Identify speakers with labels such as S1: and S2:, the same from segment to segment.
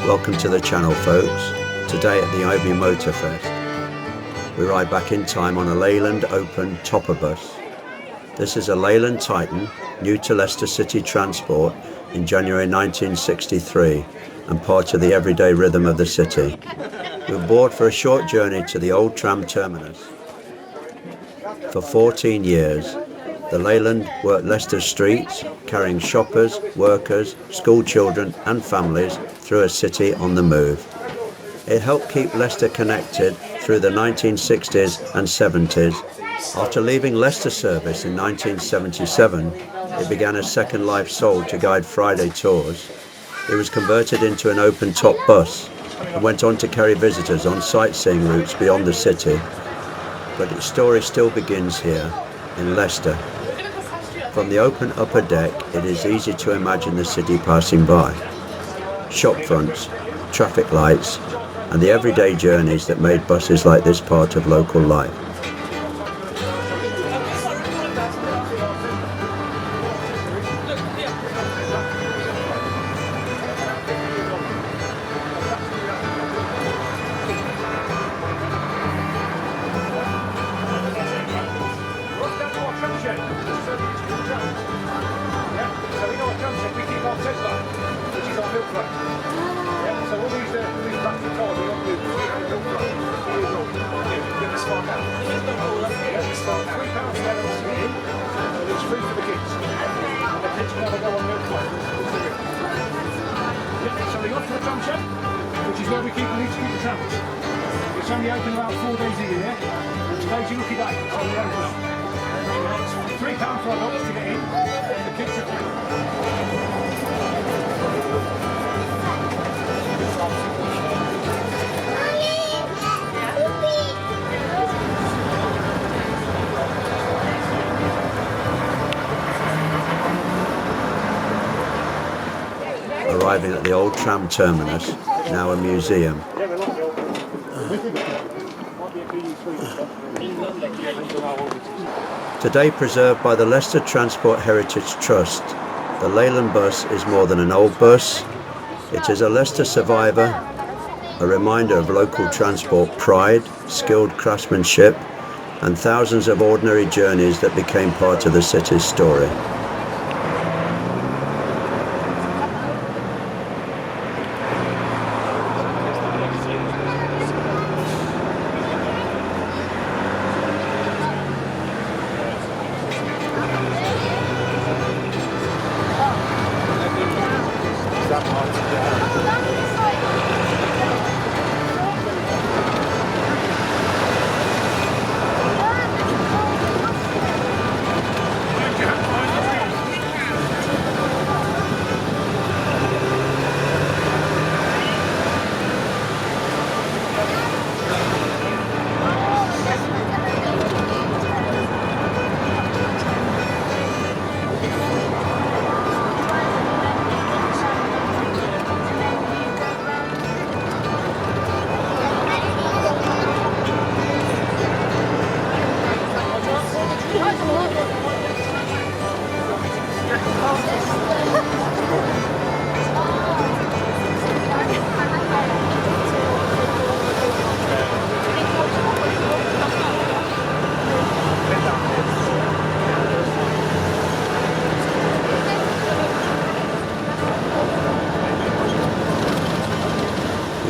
S1: Welcome to the channel, folks. Today at the Oadby Motorfest, we ride back in time on a Leyland open topper bus. This is a Leyland Titan, new to Leicester City Transport in January 1963 and part of the everyday rhythm of the city. We were board for a short journey to the old Tram terminus. For 14 years, the Leyland worked Leicester streets, carrying shoppers, workers, school children and families through a city on the move. It helped keep Leicester connected through the 1960s and 70s. After leaving Leicester service in 1977, it began a second life sold to guide Friday tours. It was converted into an open-top bus and went on to carry visitors on sightseeing routes beyond the city. But its story still begins here, in Leicester. From the open upper deck, it is easy to imagine the city passing by. Shop fronts, traffic lights, and the everyday journeys that made buses like this part of local life.
S2: Which is where we keep the trams. It's only open about 4 days a year. Today's your lucky day. It's on the open. £3 for adults to get in. The kids are free.
S1: Arriving at the old tram terminus, now a museum. Today preserved by the Leicester Transport Heritage Trust, the Leyland bus is more than an old bus. It is a Leicester survivor, a reminder of local transport pride, skilled craftsmanship, and thousands of ordinary journeys that became part of the city's story.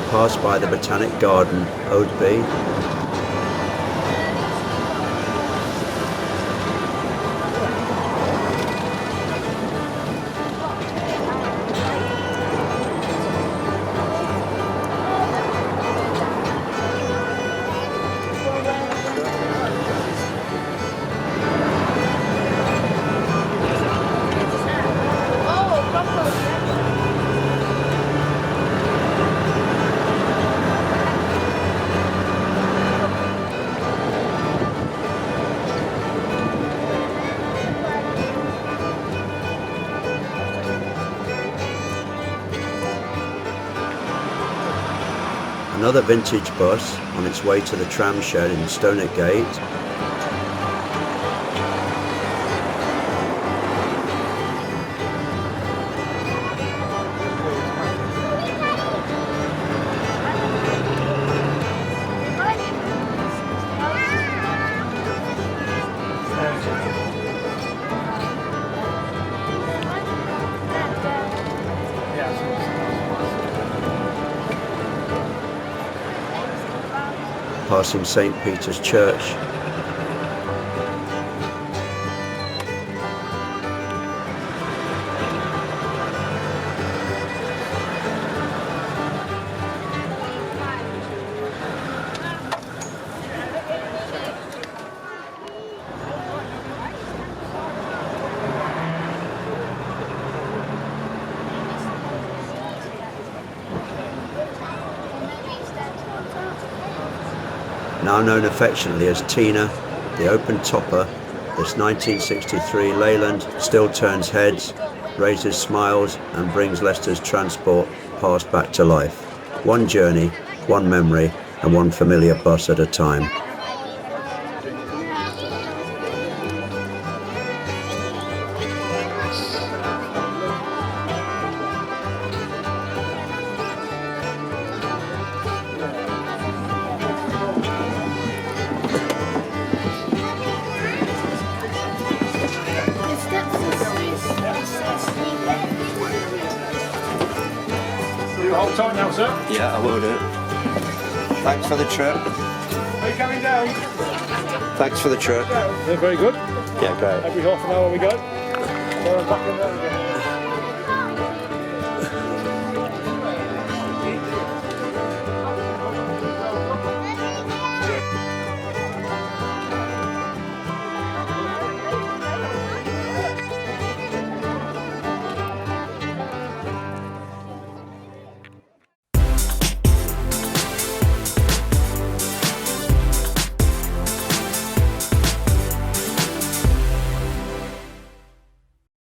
S1: Passed by the Botanic Garden, Oadby. Another vintage bus on its way to the tram shed in Stonegate Gate. passing St. Peter's Church. Now known affectionately as Tina, the open topper, this 1963 Leyland still turns heads, raises smiles and brings Leicester's transport past back to life. One journey, one memory and one familiar bus at a time.
S2: You hold tight now, sir.
S3: Yeah, I will do. Thanks for the trip.
S2: Are you coming down?
S3: Thanks for the trip.
S2: Yeah, very good.
S3: Yeah, great.
S2: Every half an hour we go. Back in there again.